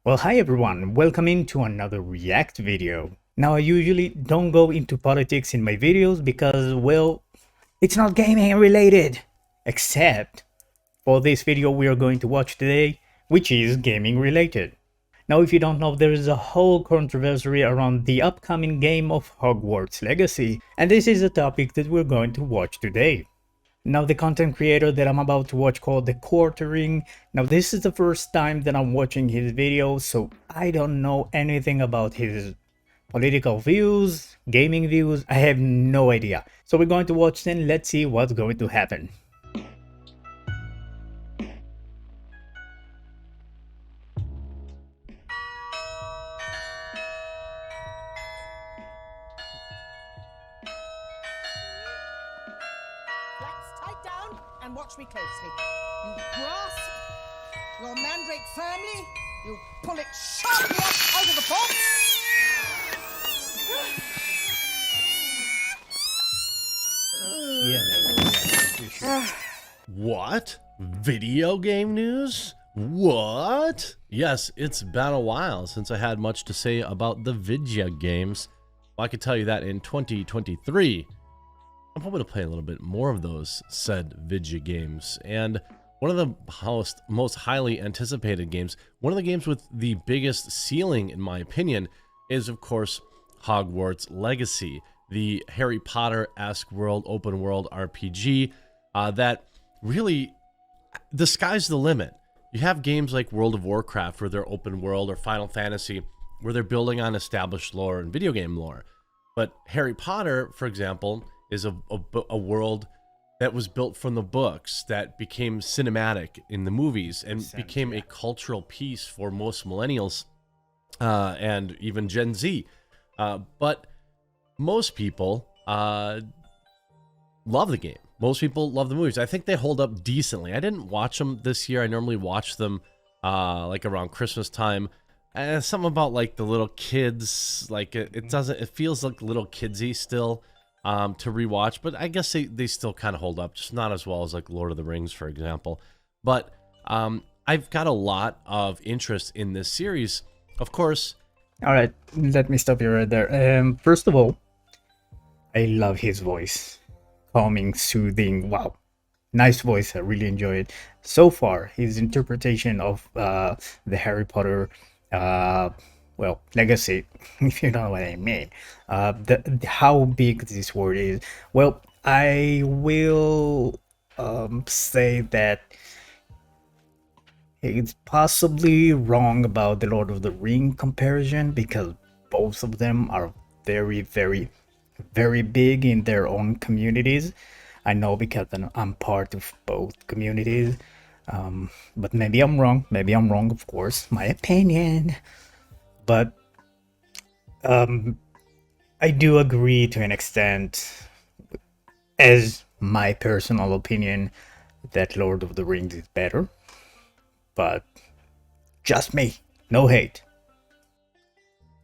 Well, hi everyone, welcome into another React video. Now, I usually don't go into politics in my videos because, well, it's not gaming related. Except for this video we are going to watch today, which is gaming related. Now, if you don't know, there is a whole controversy around the upcoming game of Hogwarts Legacy, and this is a topic that we're going to watch today. Now, the content creator that I'm about to watch called TheQuartering. Now, this is the first time that I'm watching his videos, so I don't know anything about his political views, gaming views. I have no idea. So we're going to watch then. Let's see what's going to happen. Flaps tight down and watch me closely. You grasp your mandrake firmly. You pull it sharply up out of the pot. What? Video game news? What? Yes, it's been a while since I had much to say about the video games. Well, I can tell you that in 2023, I'm hoping to play a little bit more of those said video games. And one of the most highly anticipated games, one of the games with the biggest ceiling, in my opinion, is, of course, Hogwarts Legacy, the Harry Potter-esque world, open world RPG that really, the sky's the limit. You have games like World of Warcraft where they're open world, or Final Fantasy where they're building on established lore and video game lore. But Harry Potter, for example, is a world that was built from the books that became cinematic in the movies and became a cultural piece for most millennials and even Gen Z. But most people love the game. Most people love the movies. I think they hold up decently. I didn't watch them this year. I normally watch them like around Christmas time. Something about like the little kids, like it feels like little kidsy still to rewatch, but I guess they still kind of hold up, just not as well as like Lord of the Rings, for example. But I've got a lot of interest in this series, of course. All right, let me stop you right there. First of all, I love his voice. Calming, soothing, wow. Nice voice, I really enjoy it. So far, his interpretation of the Harry Potter, well, legacy, if you know what I mean. How big this world is. Well, I will say that it's possibly wrong about the Lord of the Ring comparison, because both of them are very, very, very big in their own communities. I know because I'm part of both communities, but maybe I'm wrong. Maybe I'm wrong, of course, my opinion. But I do agree to an extent, as my personal opinion, that Lord of the Rings is better. But just me, no hate.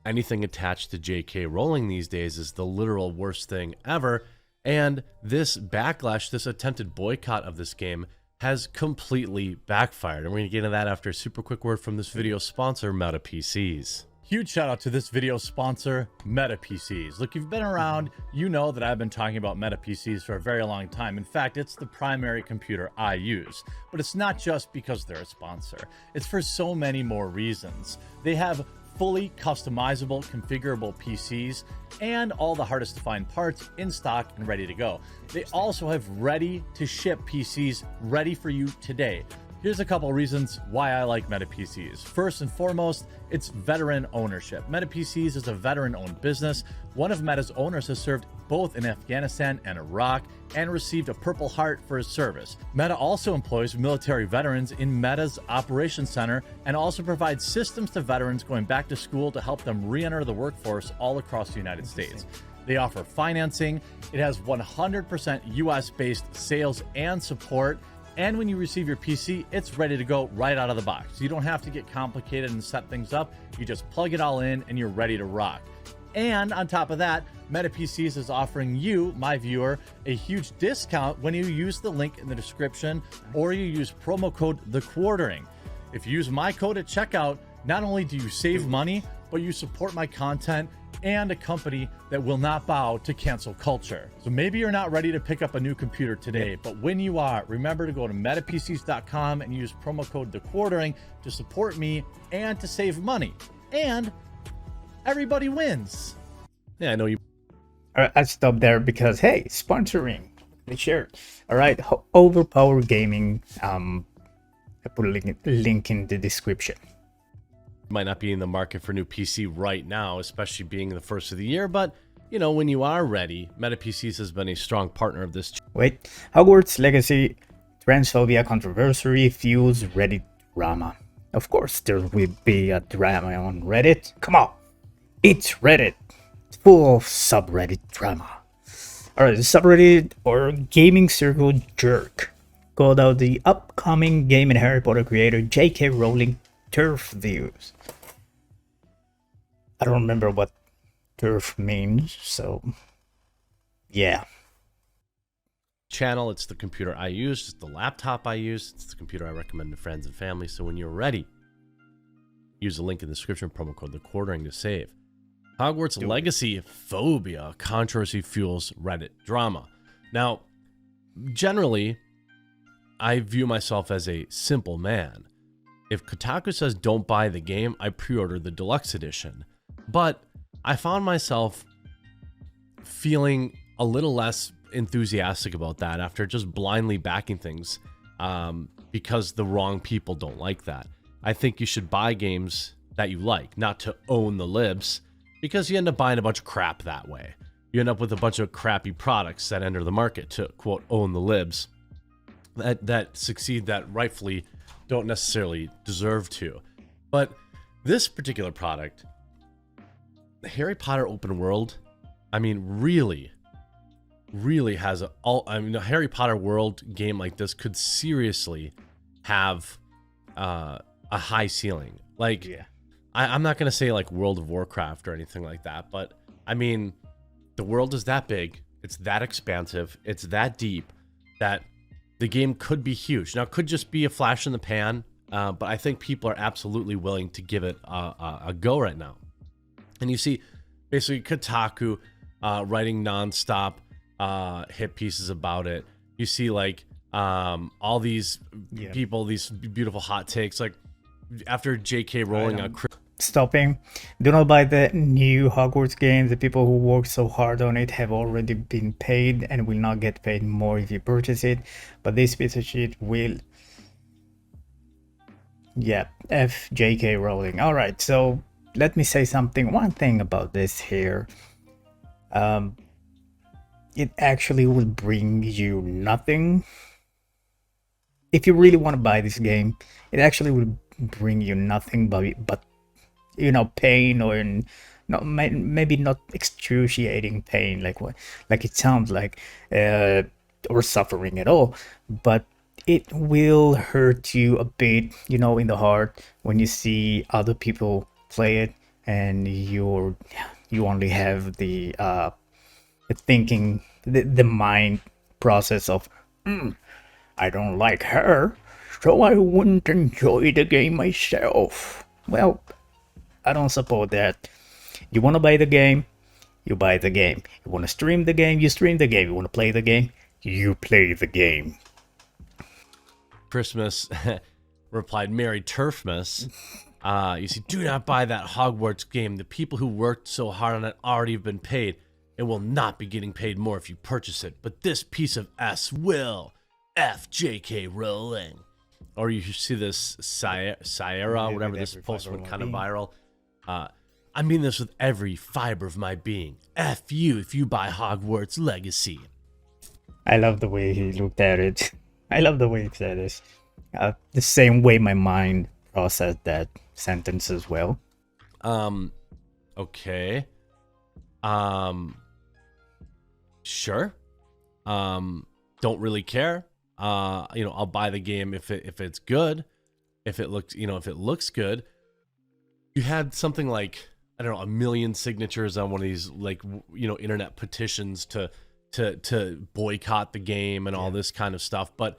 Anything attached to J.K. Rowling these days is the literal worst thing ever, and this backlash, this attempted boycott of this game, has completely backfired. And we're going to get into that after a super quick word from this video's sponsor, MetaPCs. Huge shout out to this video's sponsor, MetaPCs. Look, you've been around, you know that I've been talking about MetaPCs for a very long time. In fact, it's the primary computer I use. But it's not just because they're a sponsor. It's for so many more reasons. They have fully customizable, configurable PCs and all the hardest to find parts in stock and ready to go. They also have ready to ship PCs ready for you today. Here's a couple of reasons why I like MetaPCs. First and foremost, it's veteran ownership. MetaPCs is a veteran-owned business. One of Meta's owners has served both in Afghanistan and Iraq and received a Purple Heart for his service. Meta also employs military veterans in Meta's Operations Center and also provides systems to veterans going back to school to help them re-enter the workforce all across the United States. They offer financing. It has 100% US-based sales and support. And when you receive your PC, it's ready to go right out of the box. You don't have to get complicated and set things up. You just plug it all in and you're ready to rock. And on top of that, MetaPCs is offering you, my viewer, a huge discount when you use the link in the description or you use promo code TheQuartering. If you use my code at checkout, Not only do you save money, but you support my content and a company that will not bow to cancel culture. So maybe you're not ready to pick up a new computer today, but when you are, remember to go to metapcs.com and use promo code TheQuartering to support me and to save money. And everybody wins. Yeah, I know you. All right, I stopped there because, hey, sponsoring. Sure. All right, Overpower Gaming. I put a link in the description. Might not be in the market for a new PC right now, especially being the first of the year, but you know, when you are ready, MetaPCs has been a strong partner of this. Wait, Hogwarts Legacy, transphobia controversy fuels Reddit drama. Of course, there will be a drama on Reddit. Come on, it's Reddit. It's full of subreddit drama. Alright, the subreddit or gaming circle jerk called out the upcoming game and Harry Potter creator J.K. Rowling turf views. I don't remember what turf means, so yeah. Channel, it's the computer I use, it's the laptop I use, it's the computer I recommend to friends and family. So when you're ready, use the link in the description, promo code TheQuartering to save. Hogwarts Legacy phobia controversy fuels Reddit drama. Now, generally, I view myself as a simple man. If Kotaku says don't buy the game, I pre-order the deluxe edition. But I found myself feeling a little less enthusiastic about that after just blindly backing things because the wrong people don't like that. I think you should buy games that you like, not to own the libs, because you end up buying a bunch of crap that way. You end up with a bunch of crappy products that enter the market to, quote, own the libs that succeed, that rightfully don't necessarily deserve to. But this particular product, the Harry Potter open world, I mean, really has a Harry Potter world game like this could seriously have a high ceiling. Like, yeah. I'm not gonna say like World of Warcraft or anything like that, but I mean, the world is that big, it's that expansive, it's that deep that the game could be huge. Now, it could just be a flash in the pan, but I think people are absolutely willing to give it a go right now. And you see, basically, Kotaku writing nonstop hit pieces about it. You see, like, all these people, these beautiful hot takes, like after J.K. Rowling stopping. Do not buy the new Hogwarts game. The people who worked so hard on it have already been paid and will not get paid more if you purchase it. But this piece of shit will. Yeah, F J.K. Rowling. Alright, so let me say one thing about this here. It actually will bring you nothing. If you really want to buy this game, it actually will bring you nothing but you know, pain, or maybe not excruciating pain like it sounds like, or suffering at all, but it will hurt you a bit, you know, in the heart when you see other people play it and you only have the thinking, the mind process of I don't like her, so I wouldn't enjoy the game myself. Well, I don't support that. You want to buy the game, you buy the game. You want to stream the game, you stream the game. You want to play the game, you play the game. Christmas replied, Merry Turfmas. You see, do not buy that Hogwarts game. The people who worked so hard on it already have been paid and will not be getting paid more if you purchase it. But this piece of S will. F J.K. Rowling. Or you see this Sierra, whatever this post went kind of viral. I mean this with every fiber of my being. F you if you buy Hogwarts Legacy. I love the way he looked at it. I love the way he said this. The same way my mind processed that sentence as well. Okay. Sure. Don't really care. You know, I'll buy the game if it's good, if it looks good. You had something like, I don't know, 1 million signatures on one of these, like, you know, internet petitions to boycott the game and all this kind of stuff. But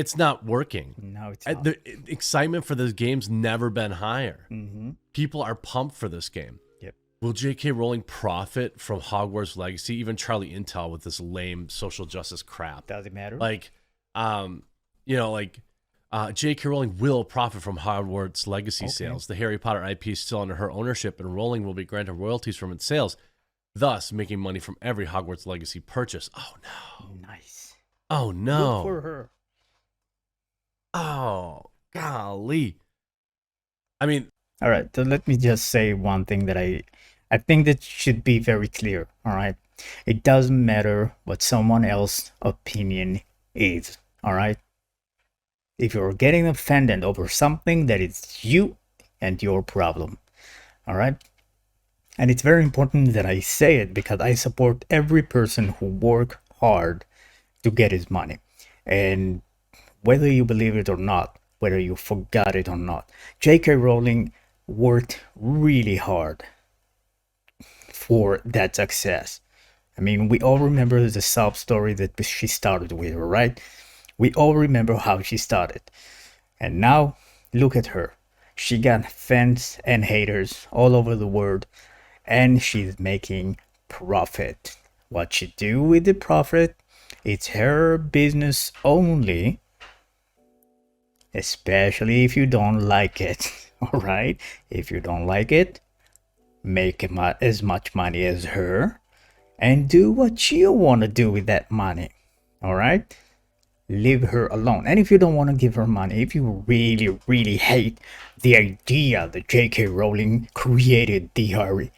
it's not working. No, it's not. The excitement for this game's never been higher. Mm-hmm. People are pumped for this game. Yep. Will J.K. Rowling profit from Hogwarts Legacy? Even Charlie Intel with this lame social justice crap. Does it matter? Like, J.K. Rowling will profit from Hogwarts Legacy sales. The Harry Potter IP is still under her ownership, and Rowling will be granted royalties from its sales, thus making money from every Hogwarts Legacy purchase. Oh, no. Nice. Oh, no. Good for her. Oh, golly. I mean, all right, so let me just say one thing that I think that should be very clear, all right? It doesn't matter what someone else's opinion is, all right? If you're getting offended over something, that is you and your problem, all right? And it's very important that I say it because I support every person who works hard to get his money. And whether you believe it or not, whether you forgot it or not, J.K. Rowling worked really hard for that success. I mean, we all remember the sob story that she started with, right? We all remember how she started. And now, look at her. She got fans and haters all over the world, and she's making profit. What she do with the profit, it's her business only, especially if you don't like it. All right, if you don't like it, make as much money as her and do what you want to do with that money. All right, leave her alone. And if you don't want to give her money, if you really hate the idea that J.K. Rowling created the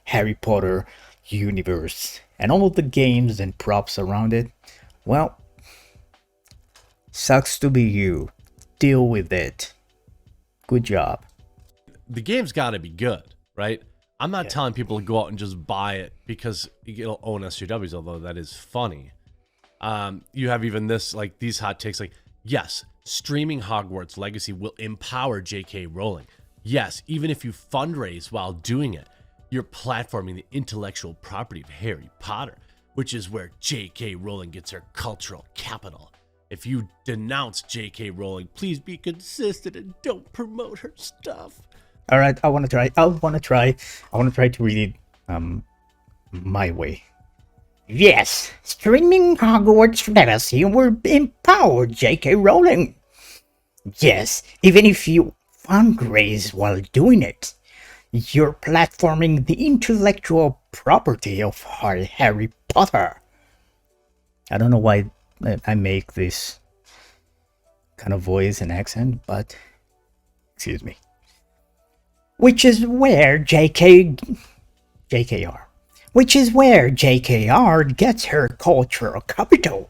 Harry Potter universe and all of the games and props around it, well, sucks to be you. Deal with it. Good job. the game's got to be good, right? I'm not telling people to go out and just buy it because you'll own SJWs, although that is funny. You have even this, like these hot takes, like, yes, streaming Hogwarts Legacy will empower J.K. Rowling. Yes, even if you fundraise while doing it, you're platforming the intellectual property of Harry Potter, which is where J.K. Rowling gets her cultural capital. If you denounce J.K. Rowling, please be consistent and don't promote her stuff. All right, I want to try. I want to try to read it my way. Yes, streaming Hogwarts Legacy will empower J.K. Rowling. Yes, even if you fundraise while doing it, you're platforming the intellectual property of Harry Potter. I don't know why I make this kind of voice and accent, but excuse me. Which is where JKR gets her cultural capital.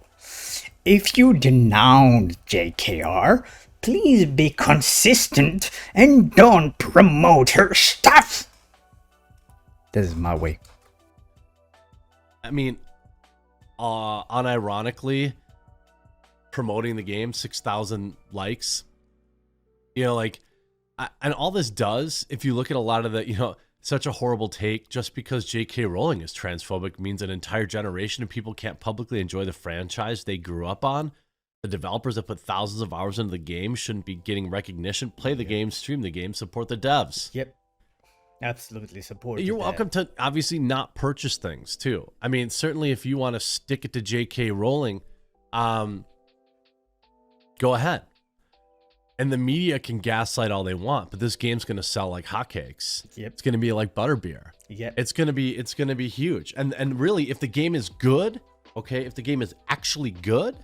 If you denounce JKR, please be consistent and don't promote her stuff. This is my way. I mean, unironically, promoting the game, 6,000 likes, you know, like, and all this does, if you look at a lot of the, you know, such a horrible take, just because J.K. Rowling is transphobic means an entire generation of people can't publicly enjoy the franchise they grew up on. The developers that put thousands of hours into the game shouldn't be getting recognition. Play the game, stream the game, support the devs. Yep. Absolutely support. You're welcome to obviously not purchase things too. I mean, certainly if you want to stick it to J.K. Rowling, go ahead. And the media can gaslight all they want, but this game's going to sell like hotcakes. Yep. It's going to be like butterbeer. Yep. It's going to be huge. And really, if the game is good, okay, if the game is actually good,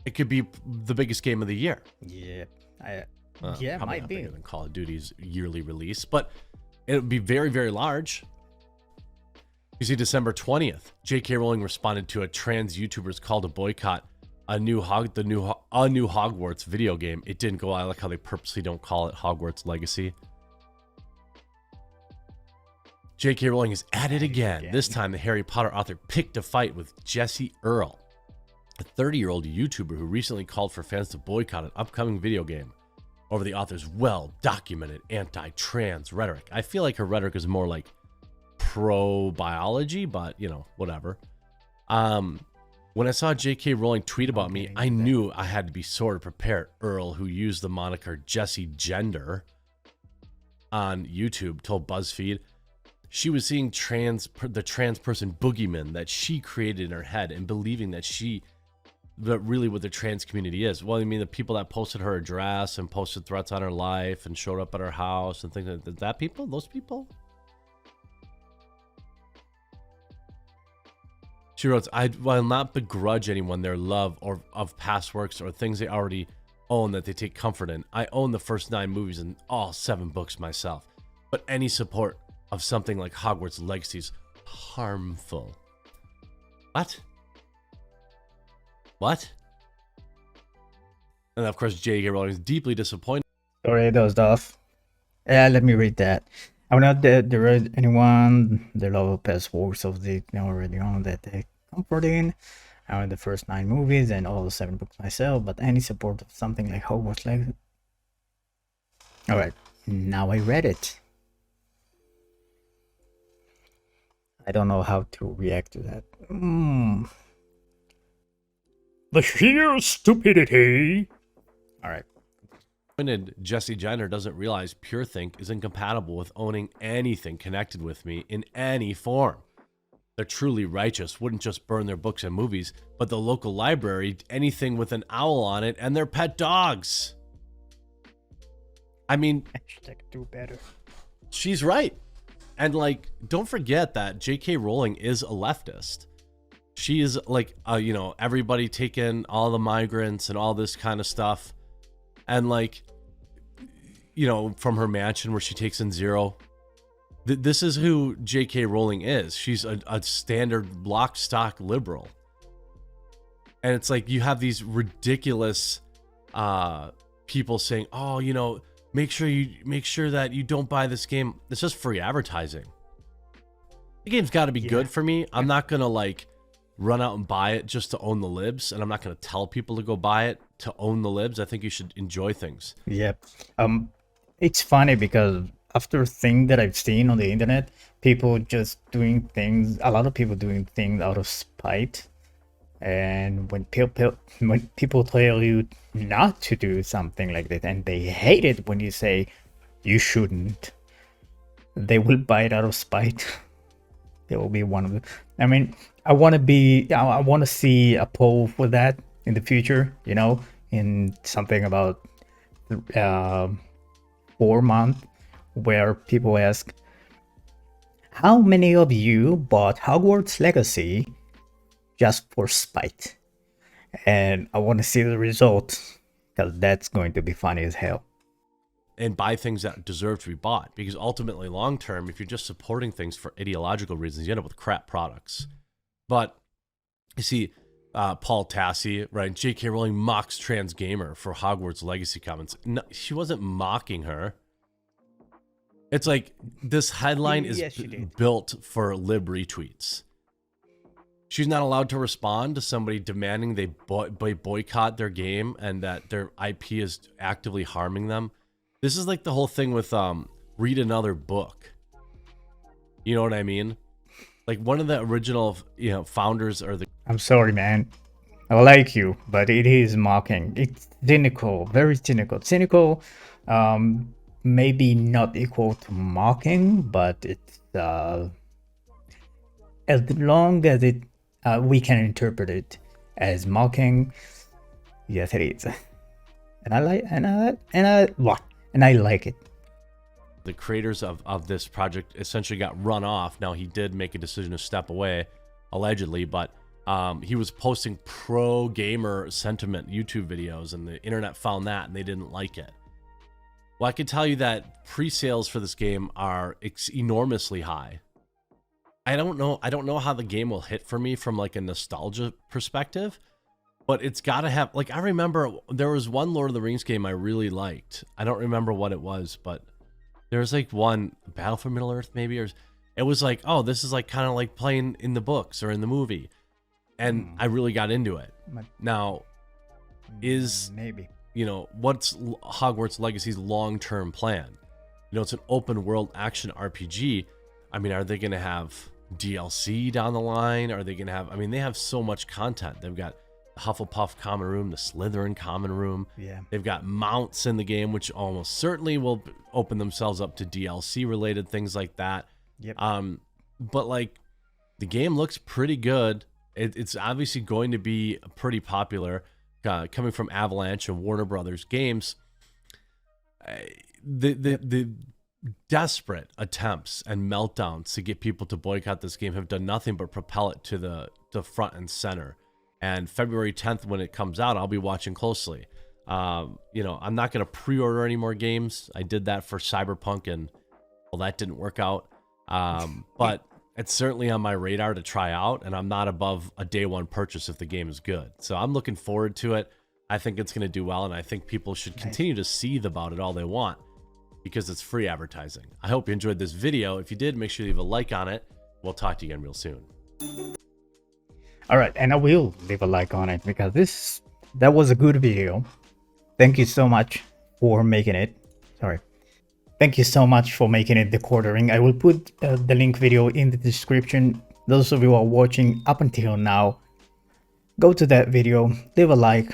it could be the biggest game of the year. Yeah. Probably might not be. bigger than Call of Duty's yearly release, but it would be very, very large. You see, December 20th, J.K. Rowling responded to a trans YouTuber's call to boycott a new Hogwarts video game. It didn't go. I like how they purposely don't call it Hogwarts Legacy. J.K. Rowling is at it again. This time, the Harry Potter author picked a fight with Jesse Earl, a 30-year-old YouTuber who recently called for fans to boycott an upcoming video game over the author's well-documented anti-trans rhetoric. I feel like her rhetoric is more like pro-biology, but, you know, whatever. When I saw J.K. Rowling tweet about me, I knew I had to be sort of prepared. Earl, who used the moniker Jesse Gender on YouTube, told BuzzFeed she was seeing the trans person boogeyman that she created in her head and believing that really what the trans community is. Well, I mean, the people that posted her address and posted threats on her life and showed up at her house and things like that, people, those people. She wrote, I will not begrudge anyone their love or of past works or things they already own that they take comfort in. I own the first 9 movies and all 7 books myself. But any support of something like Hogwarts Legacy is harmful. What? What? And of course, J.K. Rowling is deeply disappointed. Sorry, dozed off. Yeah, let me read that. I will not deride anyone their love of past works of the already own that they comfort in. I own the first 9 movies and all the 7 books myself, but any support of something like Hogwarts Legacy. Alright, now I read it. I don't know how to react to that. The sheer stupidity. Alright. Jesse Gender doesn't realize PureThink is incompatible with owning anything connected with me in any form. The truly righteous wouldn't just burn their books and movies, but the local library, anything with an owl on it, and their pet dogs. I mean, Hashtag do better. She's right. And like, don't forget that J.K. Rowling is a leftist. She is like, you know, everybody taking all the migrants and all this kind of stuff. And like, you know, from her mansion where she takes in Zero. This is who J.K. Rowling is. She's a standard block stock liberal. And it's like you have these ridiculous people saying, oh, you know, make sure that you don't buy this game. It's just free advertising. The game's got to be good for me. I'm not going to like run out and buy it just to own the libs. And I'm not going to tell people to go buy it to own the libs. I think you should enjoy things. Yep. It's funny because after things that I've seen on the internet, people just doing things, a lot of people doing things out of spite. And when people tell you not to do something like that, and they hate it when you say you shouldn't, they will buy it out of spite. They will be one of them. I mean, I want to see a poll for that in the future, you know, in something about 4 months, where people ask, how many of you bought Hogwarts Legacy just for spite? And I want to see the results, because that's going to be funny as hell. And buy things that deserve to be bought, because ultimately, long term, if you're just supporting things for ideological reasons, you end up with crap products. But you see, Paul Tassi, right? J.K. Rowling mocks trans gamer for Hogwarts Legacy comments. No, she wasn't mocking her. It's like this headline is built for lib retweets. She's not allowed to respond to somebody demanding they boycott their game and that their IP is actively harming them. This is like the whole thing with read another book. You know what I mean? Like one of the original, you know, founders or the. I'm sorry, man. I like you, but it is mocking. It's cynical, very cynical. Cynical, maybe not equal to mocking, but it's as long as it we can interpret it as mocking. Yes, it is, and I like it. The creators of this project essentially got run off. Now he did make a decision to step away, allegedly, but he was posting pro gamer sentiment YouTube videos, and the internet found that and they didn't like it. Well, I can tell you that pre-sales for this game are enormously high. I don't know how the game will hit for me from like a nostalgia perspective, but it's got to have, like, I remember there was one Lord of the Rings game I really liked. I don't remember what it was, but there was like one, Battle for Middle Earth maybe, or it was like, oh, this is like kind of like playing in the books or in the movie. And I really got into it. Now, is maybe, you know, what's Hogwarts Legacy's long-term plan? You know, it's an open world action RPG. I mean, are they going to have DLC down the line? Are they going to have, I mean, they have so much content. They've got the Hufflepuff common room, the Slytherin common room. Yeah. They've got mounts in the game, which almost certainly will open themselves up to DLC related things like that. Yep. But like the game looks pretty good. It's obviously going to be pretty popular, coming from Avalanche and Warner Brothers Games. The desperate attempts and meltdowns to get people to boycott this game have done nothing but propel it to the front and center. And February 10th, when it comes out, I'll be watching closely. You know, I'm not going to pre-order any more games. I did that for Cyberpunk, and well, that didn't work out. But it's certainly on my radar to try out, and I'm not above a day one purchase if the game is good. So I'm looking forward to it. I think it's going to do well, and I think people should continue to seethe about it all they want because it's free advertising. I hope you enjoyed this video. If you did, make sure you leave a like on it. We'll talk to you again real soon. All right, and I will leave a like on it because that was a good video. Thank you so much for making it. Sorry. Thank you so much for making it TheQuartering. I will put the link video in the description. Those of you who are watching up until now, go to that video, leave a like,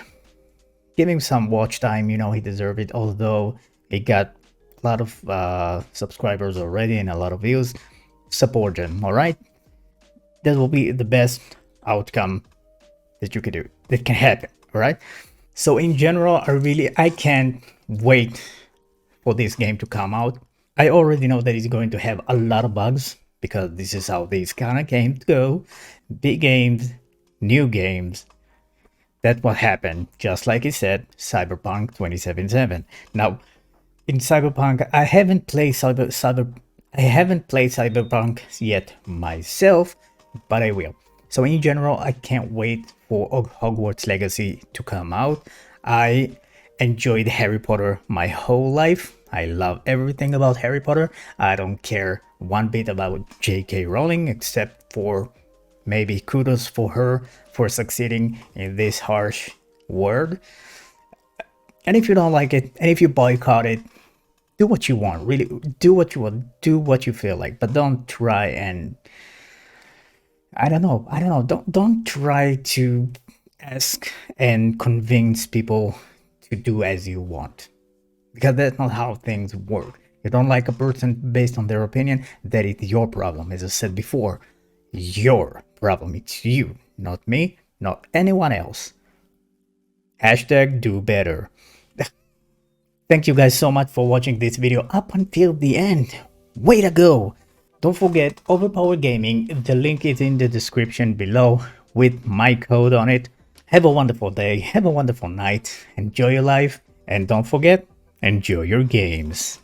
give him some watch time. You know, he deserves it, although he got a lot of subscribers already and a lot of views. Support him, all right? That will be the best outcome that you could do, that can happen, all right? So in general, I can't wait for this game to come out. I already know that it's going to have a lot of bugs because this is how these kind of games go. Big games, new games. That's what happened, just like it said, Cyberpunk 2077. Now, in Cyberpunk, I haven't played Cyberpunk yet myself, but I will. So in general, I can't wait for Hogwarts Legacy to come out. I enjoyed Harry Potter my whole life. I love everything about Harry Potter. I don't care one bit about J.K. Rowling, except for maybe kudos for her for succeeding in this harsh world. And if you don't like it, and if you boycott it, do what you want. Really, do what you want. Do what you feel like. But don't try and... I don't know. Don't try to ask and convince people to do as you want, because that's not how things work. You don't like a person based on their opinion, that is your problem. As I said before, your problem. It's you, not me, not anyone else. Hashtag do better. Thank you guys so much for watching this video up until the end. Way to go! Don't forget, Overpowered Gaming, the link is in the description below with my code on it. Have a wonderful day, have a wonderful night, enjoy your life, and don't forget, enjoy your games.